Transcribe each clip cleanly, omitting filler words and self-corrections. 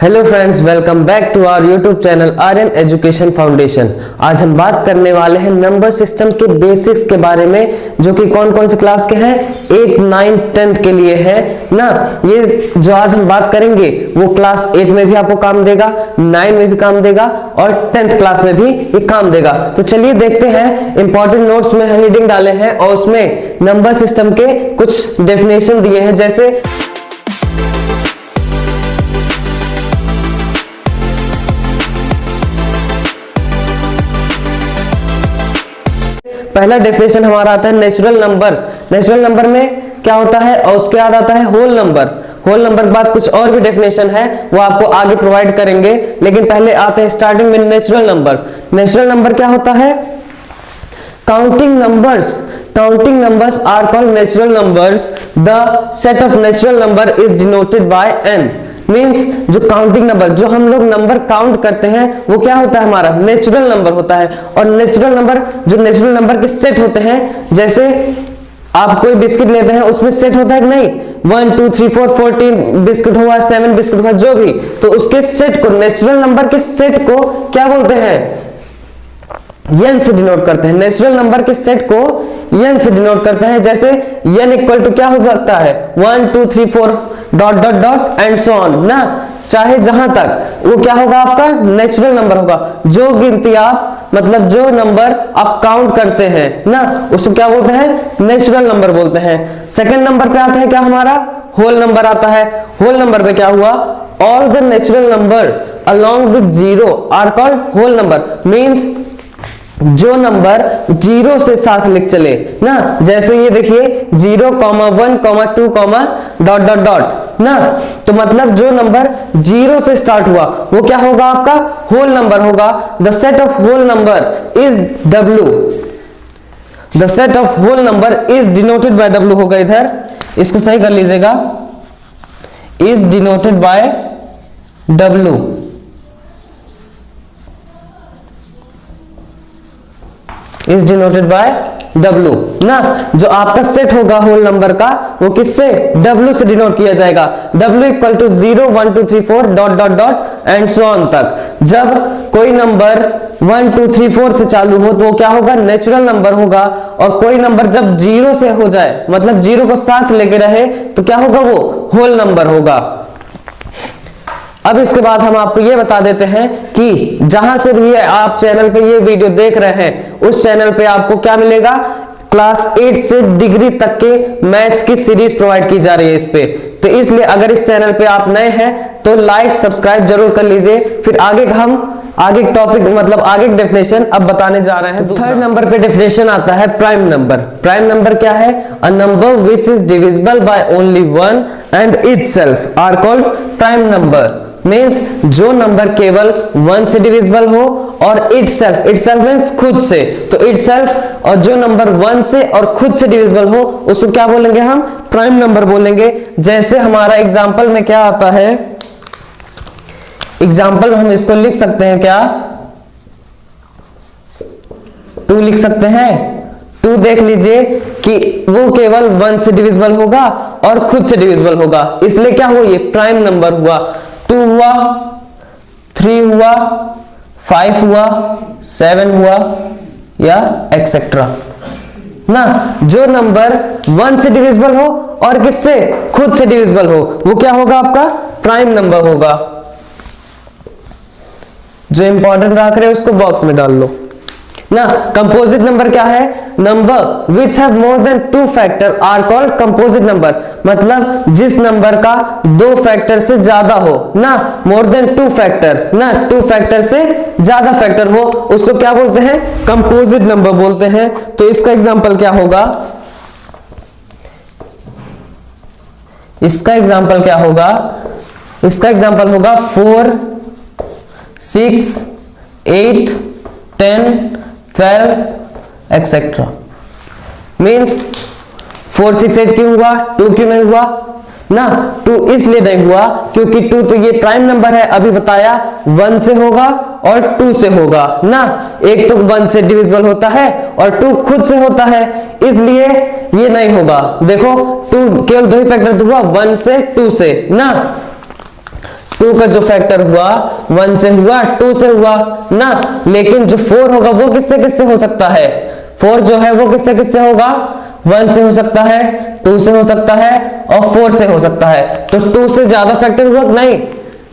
Hello friends, welcome back to our YouTube channel Aryan education foundation. आज हम बात करने वाले हैं नंबर सिस्टम के बेसिक्स के बारे में, जो कि कौन कौन से क्लास के हैं, 8, 9, 10 के लिए है ना। ये जो आज हम बात करेंगे वो क्लास 8 में भी आपको काम देगा, 9 में भी काम देगा और 10th क्लास में भी ये काम देगा। तो चलिए देखते हैं, इंपॉर्टेंट नोट्स में हेडिंग डाले हैं और उसमें नंबर सिस्टम के कुछ डेफिनेशन दिए हैं। जैसे पहला डेफिनेशन हमारा आता है नेचुरल नंबर। नेचुरल नंबर में क्या होता है और उसके बाद आता है होल नंबर। होल नंबर के बाद कुछ और भी डेफिनेशन है, वो आपको आगे प्रोवाइड करेंगे, लेकिन पहले आते हैं स्टार्टिंग में नेचुरल नंबर। नेचुरल नंबर क्या होता है? Counting numbers. Counting numbers are called natural numbers. The set of natural number is denoted by n। Means जो काउंटिंग नंबर, जो हम लोग नंबर काउंट करते हैं, वो क्या होता है? हमारा नेचुरल नंबर होता है। और नेचुरल नंबर, जो नेचुरल नंबर के सेट होते हैं, जैसे आप कोई बिस्किट लेते हैं उसमें सेट होता है कि नहीं, 1 2 3 4 14 बिस्किट हुआ, 7 बिस्किट हुआ, जो भी, तो उसके सेट को, नेचुरल नंबर के सेट को क्या बोलते हैं? n से डिनोट करते हैं। नेचुरल नंबर के सेट को n से डिनोट करते हैं। जैसे n इक्वल टू क्या हो सकता है? 1 2 3 4 dot dot dot and so on ना, चाहे जहां तक, वो क्या होगा? आपका नेचुरल नंबर होगा। जो गिनती आप, मतलब जो नंबर आप काउंट करते हैं ना, उसको क्या बोलते हैं? नेचुरल नंबर बोलते हैं। सेकंड नंबर पे आता है क्या हमारा? होल नंबर आता है। होल नंबर पे क्या हुआ? All the natural number along with zero are called whole number. Means जो नंबर जीरो से साथ लिख चले ना, जैसे ये देखिए 0, 1, 2, डॉट डॉट डॉट ना, तो मतलब जो नंबर जीरो से स्टार्ट हुआ वो क्या होगा? आपका होल नंबर होगा। The set of whole number is W। The set of whole number is denoted by W होगा। इधर इसको सही कर लीजिएगा, is denoted by W। Is denoted by W ना। जो आपका सेट होगा होल नंबर का, वो किससे? W से डिनोट किया जाएगा। W equal to 0 1 2 3 4 dot dot dot and so on तक। जब कोई नंबर 1 2 3 4 से चालू हो तो वो क्या होगा? नेचुरल नंबर होगा। और कोई नंबर जब 0 से हो जाए, मतलब 0 को साथ लेके रहे, तो क्या होगा? वो होल नंबर होगा। अब इसके बाद हम आपको ये बता देते हैं कि जहां से भी आप चैनल पे ये वीडियो देख रहे हैं, उस चैनल पे आपको क्या मिलेगा? क्लास 8 से डिग्री तक के मैथ्स की सीरीज प्रोवाइड की जा रही है इस पे। तो इसलिए अगर इस चैनल पे आप नए हैं तो लाइक सब्सक्राइब जरूर कर लीजिए। फिर आगे हम आगे टॉपिक, मतलब आगे डेफिनेशन अब बताने जा रहे हैं। तो थर्ड नंबर पे डेफिनेशन आता है प्राइम नंबर। प्राइम नंबर क्या है? A number which is divisible by only 1 and itself are called prime number. Means जो नंबर केवल 1 से डिविजिबल हो और इटसेल्फ, इटसेल्फ मीन्स खुद से, तो इटसेल्फ, और जो नंबर 1 से और खुद से डिविजिबल हो उसको क्या बोलेंगे? हम प्राइम नंबर बोलेंगे। जैसे हमारा एग्जांपल में क्या आता है? एग्जांपल में हम इसको लिख सकते हैं क्या? 2 लिख सकते हैं। 2 देख लीजिए कि वो केवल 1 से डिविजिबल होगा और खुद से डिविजिबल होगा, इसलिए क्या हुआ? ये प्राइम नंबर हुआ। 2 हुआ, 3 हुआ, 5 हुआ, 7 हुआ, या एक्सेट्रा ना। जो नंबर 1 से डिविजिबल हो और किससे? खुद से डिविजिबल हो, वो क्या होगा? आपका प्राइम नंबर होगा। जो इंपॉर्टेंट रख रहे उसको बॉक्स में डाल लो ना। कंपोजिट नंबर क्या है? Number which have more than 2 factor are called composite number. मतलब जिस नंबर का 2 फैक्टर से ज्यादा हो ना, मोर देन 2 फैक्टर ना, 2 फैक्टर से ज्यादा फैक्टर हो, उसको क्या बोलते हैं? कंपोजिट नंबर बोलते हैं। तो इसका एग्जांपल क्या होगा? इसका एग्जांपल क्या होगा? इसका एग्जांपल होगा 4 6 8 10 12 एक्सेट्रा। मीन्स 4 6 8 क्यों हुआ? 2 क्यों नहीं हुआ ना? 2 इसलिए नहीं हुआ क्योंकि 2 तो ये प्राइम नंबर है, अभी बताया 1 से होगा और 2 से होगा ना। एक तो 1 से डिविजिबल होता है और 2 खुद से होता है, इसलिए ये नहीं होगा। देखो 2 केवल 2 ही फैक्टर हुआ, 1 से 2 से ना। 2 का जो फैक्टर हुआ 1 से हुआ, 2 से हुआ ना, लेकिन जो 4 होगा वो किससे किससे हो सकता है? 4 जो है वो किससे किससे होगा? 1 से हो सकता है, 2 से हो सकता है और 4 से हो सकता है। तो 2 से ज्यादा फैक्टर हुआ? नहीं,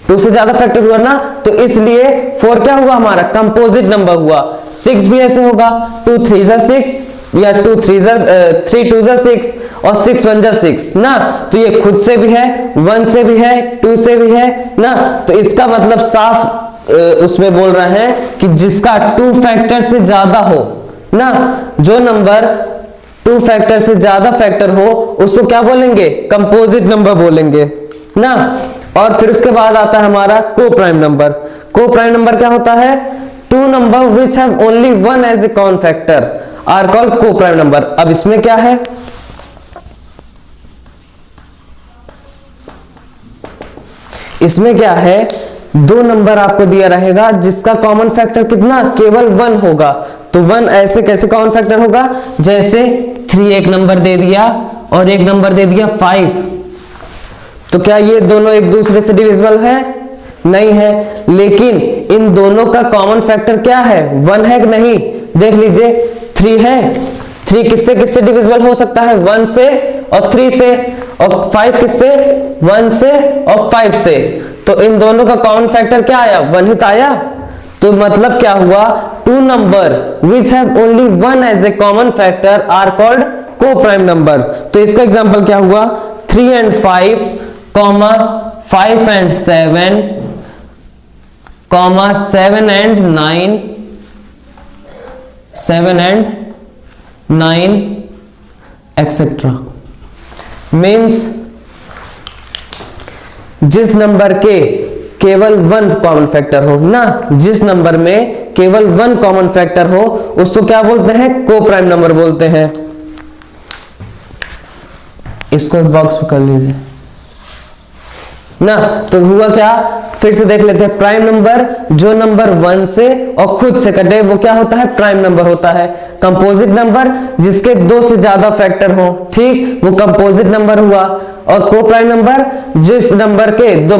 2 से ज्यादा फैक्टर हुआ ना, तो इसलिए 4 क्या हुआ हमारा? कंपोजिट नंबर हुआ। 6 भी ऐसे होगा, 2 3 जा 6 या 2 3 जा 3 2 जा 6 और 6 1 जा 6 ना, तो ये खुद से भी है, 1 से भी है, 2 से भी है ना, तो इसका मतलब साफ उसमें बोल रहे हैं कि जिसका 2 फैक्टर से ज्यादा हो ना, जो नंबर 2 फैक्टर से ज्यादा फैक्टर हो उसको क्या बोलेंगे? कंपोजिट नंबर बोलेंगे ना। और फिर उसके बाद आता है हमारा co prime number. Co prime number क्या होता है? 2 number which have only 1 as a common factor are called co prime number. अब इसमें क्या है? इसमें क्या है? 2 नंबर आपको दिया रहेगा जिसका कॉमन फैक्टर कितना? केवल 1 होगा। तो 1 ऐसे कैसे कॉमन फैक्टर होगा? जैसे 3 एक नंबर दे दिया और एक नंबर दे दिया 5, तो क्या ये दोनों एक दूसरे से डिविजिबल है? नहीं है, लेकिन इन दोनों का कॉमन फैक्टर क्या है? 1 है कि नहीं? देख लीजिए, 3 है, 3 किससे किससे डिविजिबल हो सकता है? 1 से और 3 से, और 5 किससे? 1 से और 5 से। तो इन दोनों का कॉमन फैक्टर क्या आया? 1 ही तो आया। तो मतलब क्या हुआ? 2 number which have only 1 as a common factor are called co prime number. तो इसका एग्जांपल क्या हुआ? 3 and 5, 5 and 7, 7 and 9, 7 and 9 etcetera. Means जिस नंबर के केवल 1 कॉमन फैक्टर हो ना, जिस नंबर में केवल 1 कॉमन फैक्टर हो उसको क्या बोलते हैं? को प्राइम नंबर बोलते हैं। इसको बॉक्स कर लीजिए ना। तो हुआ क्या? फिर से देख लेते हैं। प्राइम नंबर जो नंबर 1 से और खुद से कटे वो क्या होता है? प्राइम नंबर होता है। कंपोजिट नंबर जिसके 2 से ज्यादा फैक्टर हो, ठीक, वो कंपोजिट नंबर हुआ। और को प्राइम नंबर जिस नंबर के दो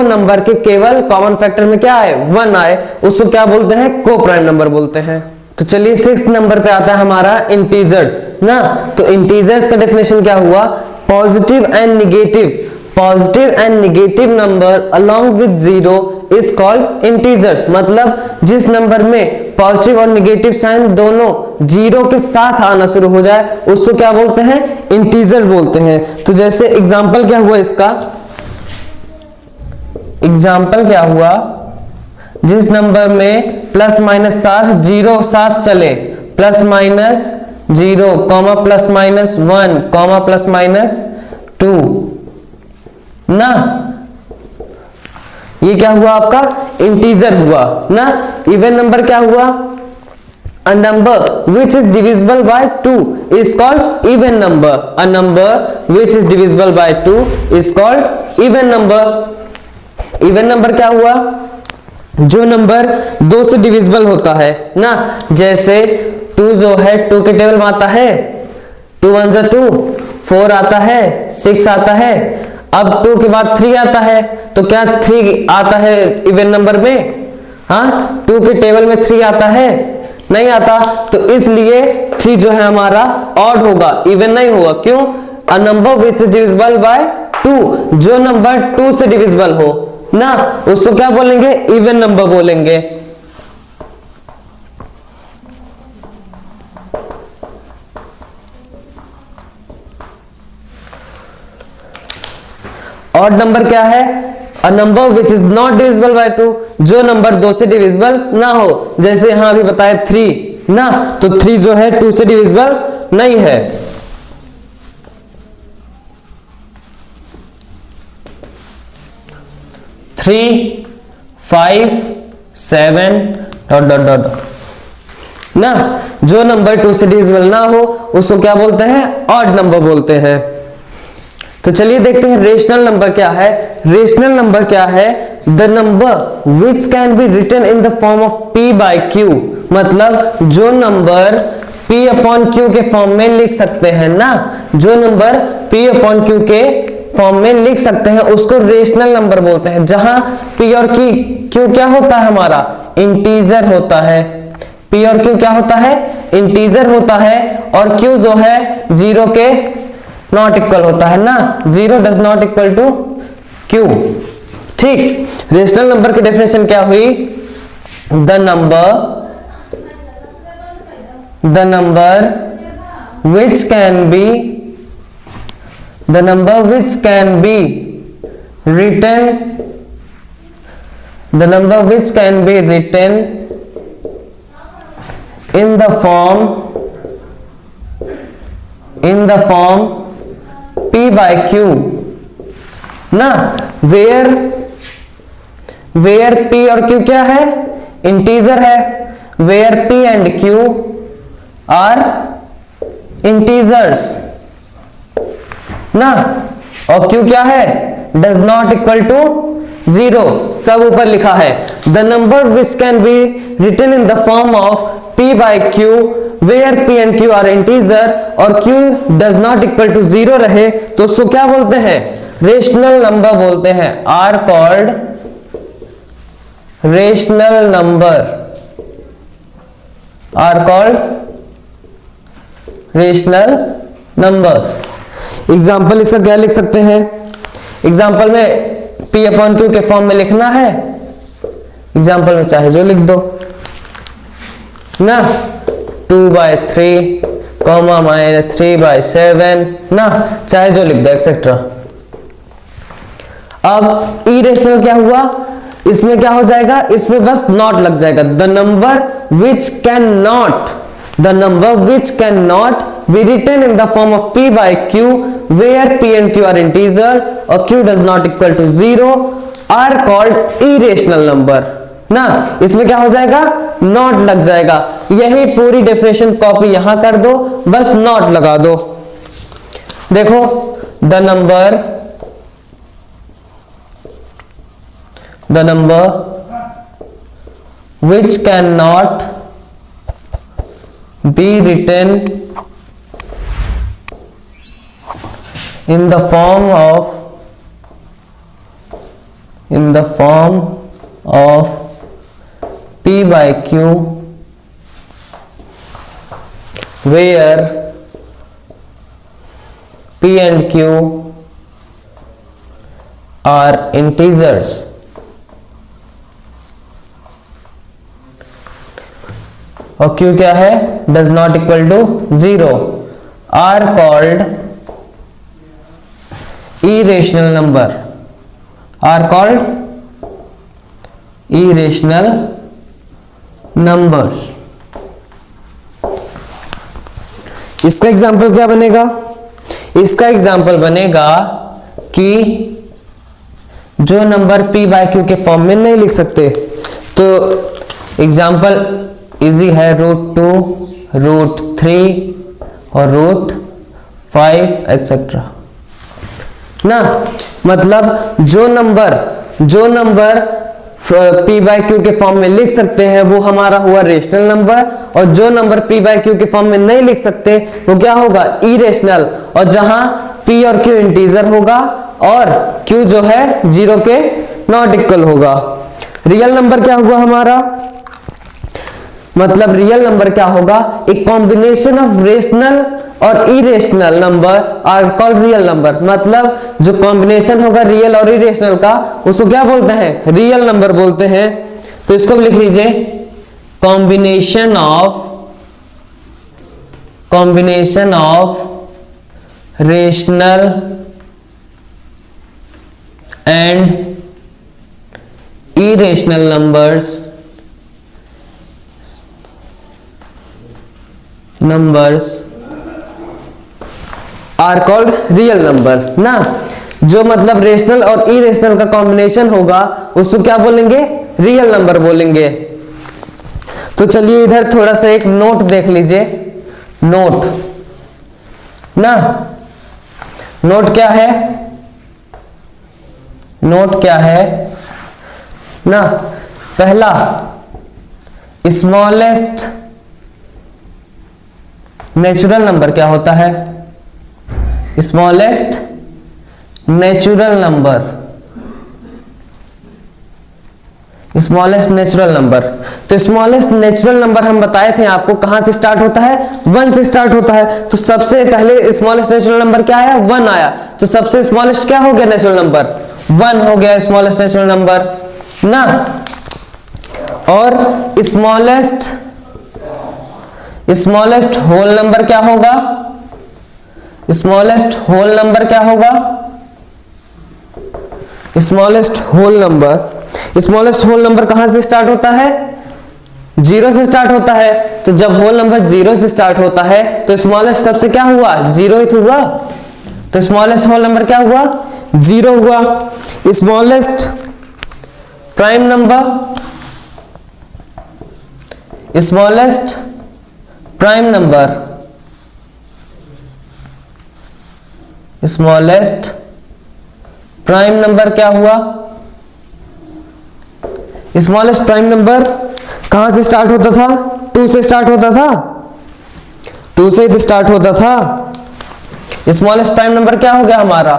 नंबर के केवल कॉमन फैक्टर में क्या आए? 1 आए, उसको क्या बोलते हैं? को प्राइम नंबर बोलते हैं। तो चलिए 6th नंबर पे आता है हमारा इंटीजर्स ना। तो इंटीजर्स का डेफिनेशन क्या हुआ? Positive and negative number along with 0 is called integers. मतलब जिस नंबर में पॉजिटिव और नेगेटिव साइन दोनों 0 के साथ आना शुरू हो जाए उसको क्या बोलते हैं? इंटीजर बोलते हैं। तो जैसे एग्जांपल क्या हुआ इसका? एग्जांपल क्या हुआ? जिस नंबर में प्लस माइनस 0 साथ चले, plus minus 0, plus minus 1, plus minus 2 ना, ये क्या हुआ? आपका इंटीजर हुआ ना। इवन नंबर क्या हुआ? A number which is divisible by 2 is called even number. A number which is divisible by 2 is called even number. Even number क्या हुआ? जो नंबर 2 से डिविजिबल होता है ना। जैसे 2 जो है 2 के टेबल में आता है, 2 1 जा 2, 4 आता है, 6 आता है। अब 2 के बाद 3 आता है, तो क्या 3 आता है इवन नंबर में? हाँ, 2 के टेबल में 3 आता है? नहीं आता। तो इसलिए 3 जो है हमारा ऑड होगा, इवन नहीं होगा। क्यों? अ number which is divisible bye 2, जो नंबर 2 से डिविजिबल हो ना, उसको क्या बोलेंगे? इवन नंबर बोलेंगे। ऑड नंबर क्या है? A number which is not divisible by 2, जो नंबर 2 से डिविजिबल ना हो। जैसे यहां भी बताया 3 ना, तो 3 जो है 2 से डिविजिबल नहीं है। 3 5 7 डॉट डॉट डॉट ना, जो नंबर 2 से डिविजिबल ना हो उसको क्या बोलते हैं? ऑड नंबर बोलते हैं। तो चलिए देखते हैं रेशनल नंबर क्या है। रेशनल नंबर क्या है? The number which can be written in the form of p by q, मतलब जो नंबर p अपॉन q के फॉर्म में लिख सकते हैं ना, जो नंबर p अपॉन q के फॉर्म में लिख सकते हैं उसको रेशनल नंबर बोलते हैं। जहां p और q क्या होता है हमारा, इंटीजर होता है। p और q क्या होता है, इंटीजर होता है, और q जो है 0 के नॉट इक्वल होता है ना, 0 does not equal to q। ठीक, रेशनल नंबर की डेफिनेशन क्या हुई, the number which can be written in the form p by q ना, where p और q क्या है, इंटीजर है, where p and q are integers ना, और q क्या है, डज नॉट इक्वल टू 0, सब ऊपर लिखा है। The number which can be written in the form of p by q where p and q are integer और q does not equal to 0 रहे तो उसको क्या बोलते हैं, रेशनल नंबर बोलते हैं, are called rational number, are called rational number. Example इसका क्या लिख सकते हैं, एग्जाम्पल में p अपॉन q के फॉर्म में लिखना है, एग्जाम्पल में चाहे जो लिख दो ना, 2/3 कॉमा -3/7 ना, चाहे जो लिख दो एक्सेट्रा। अब इरेशनल क्या हुआ, इसमें क्या हो जाएगा, इसमें बस नॉट लग जाएगा, the number which can not be written in the form of p by q where p and q are integer और q does not equal to 0 are called irrational number ना, इसमें क्या हो जाएगा, नॉट लग जाएगा। यही पूरी डेफिनेशन कॉपी यहां कर दो, बस नॉट लगा दो। देखो, the number which cannot be written in the form of p by q where p and q are integers और q क्या है, does not equal to 0 are called irrational number, are called irrational numbers। इसका example क्या बनेगा, इसका example बनेगा कि जो नंबर p बाय q के फॉर्म में नहीं लिख सकते, तो एग्जाम्पल इजी है, √2 √3 और √5 एक्सेट्रा ना, मतलब जो नंबर p बाय q के फॉर्म में लिख सकते हैं वो हमारा हुआ रेशनल नंबर, और जो नंबर p बाय q के फॉर्म में नहीं लिख सकते वो क्या होगा, इरेशनल, और जहां p और q इंटीजर होगा और q जो है 0 के नॉट इक्वल होगा। रियल नंबर क्या हुआ हमारा, मतलब रियल नंबर क्या होगा, एक कॉम्बिनेशन ऑफ रेशनल और irrational number are called real number, मतलब जो कॉम्बिनेशन होगा रियल और इरेशनल का उसको क्या बोलते हैं, रियल नंबर बोलते हैं। तो इसको भी लिख लीजिए, combination of rational and irrational numbers are called real number ना, जो मतलब रेशनल और इरेशनल का कॉम्बिनेशन होगा उसको क्या बोलेंगे, रियल नंबर बोलेंगे। तो चलिए इधर थोड़ा सा एक नोट देख लीजिए, नोट ना, नोट क्या है, नोट क्या है ना, पहला स्मॉलेस्ट नेचुरल नंबर क्या होता है, smallest natural number, smallest natural number. तो स्मॉलेस्ट नेचुरल नंबर हम बताए थे आपको कहां से स्टार्ट होता है, 1 से स्टार्ट होता है। तो सबसे पहले स्मॉलेस्ट नेचुरल नंबर क्या आया, 1 आया। तो सबसे स्मॉलेस्ट क्या हो गया नेचुरल नंबर, 1 हो गया स्मॉलेस्ट नेचुरल नंबर ना। और स्मॉलेस्ट होल नंबर क्या होगा, स्मॉलेस्ट होल नंबर क्या होगा, स्मॉलेस्ट होल नंबर कहां से स्टार्ट होता है, 0 से स्टार्ट होता है। तो जब होल नंबर 0 से स्टार्ट होता है तो स्मॉलेस्ट सबसे क्या हुआ, 0 ही हुआ। तो स्मॉलेस्ट होल नंबर क्या हुआ, 0 हुआ। Smallest prime number, smallest prime number, smallest prime number क्या हुआ, स्मॉलेस्ट प्राइम नंबर कहां से स्टार्ट होता था, 2 से स्टार्ट होता था, 2 से ही स्टार्ट होता था। स्मॉलेस्ट प्राइम नंबर क्या हो गया हमारा,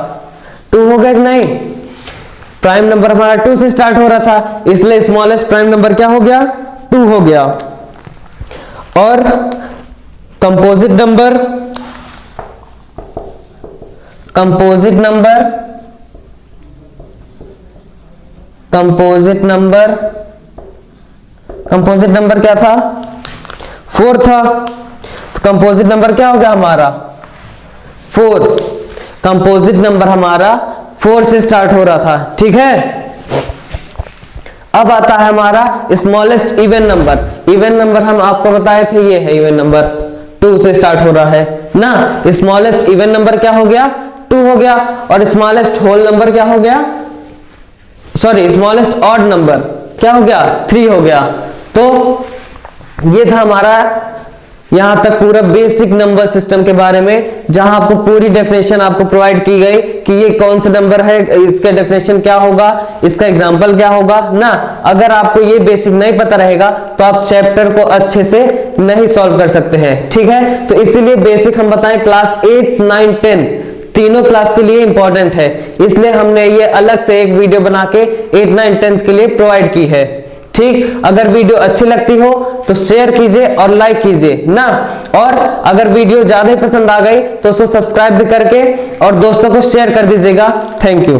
2 हो गया कि नहीं, प्राइम नंबर हमारा 2 से स्टार्ट हो रहा था, इसलिए स्मॉलेस्ट प्राइम नंबर क्या हो गया, 2 हो गया। और कंपोजिट नंबर, कंपोजिट नंबर क्या था, 4 था। तो कंपोजिट नंबर क्या हो गया हमारा, 4। कंपोजिट नंबर हमारा 4 से स्टार्ट हो रहा था, ठीक है। अब आता है हमारा smallest even number. Even number हम आपको बताए थे, ये है इवन नंबर, 2 से स्टार्ट हो रहा है ना। स्मॉलेस्ट इवन नंबर क्या हो गया, 2 हो गया। और स्मॉलेस्ट होल नंबर क्या हो गया, सॉरी स्मॉलेस्ट ऑड नंबर क्या हो गया, 3 हो गया। तो ये था हमारा यहां तक पूरा बेसिक नंबर सिस्टम के बारे में, जहां आपको पूरी डेफिनेशन आपको प्रोवाइड की गई कि ये कौन सा नंबर है, इसका डेफिनेशन क्या होगा, इसका एग्जांपल क्या होगा ना। अगर आपको ये बेसिक नहीं पता रहेगा तो आप चैप्टर को अच्छे से नहीं सॉल्व कर सकते हैं, ठीक है। तो इसीलिए बेसिक हम बताएं क्लास 8, 9, 10 तीनों क्लास के लिए इंपॉर्टेंट है, इसलिए हमने ये अलग से एक वीडियो बना के 8, 9, 10 के लिए प्रोवाइड की है, ठीक। अगर वीडियो अच्छी लगती हो तो शेयर कीजिए और लाइक कीजिए ना। और अगर वीडियो ज्यादा ही पसंद आ गई तो उसको सब्सक्राइब भी करके और दोस्तों को शेयर कर दीजिएगा। Thank you.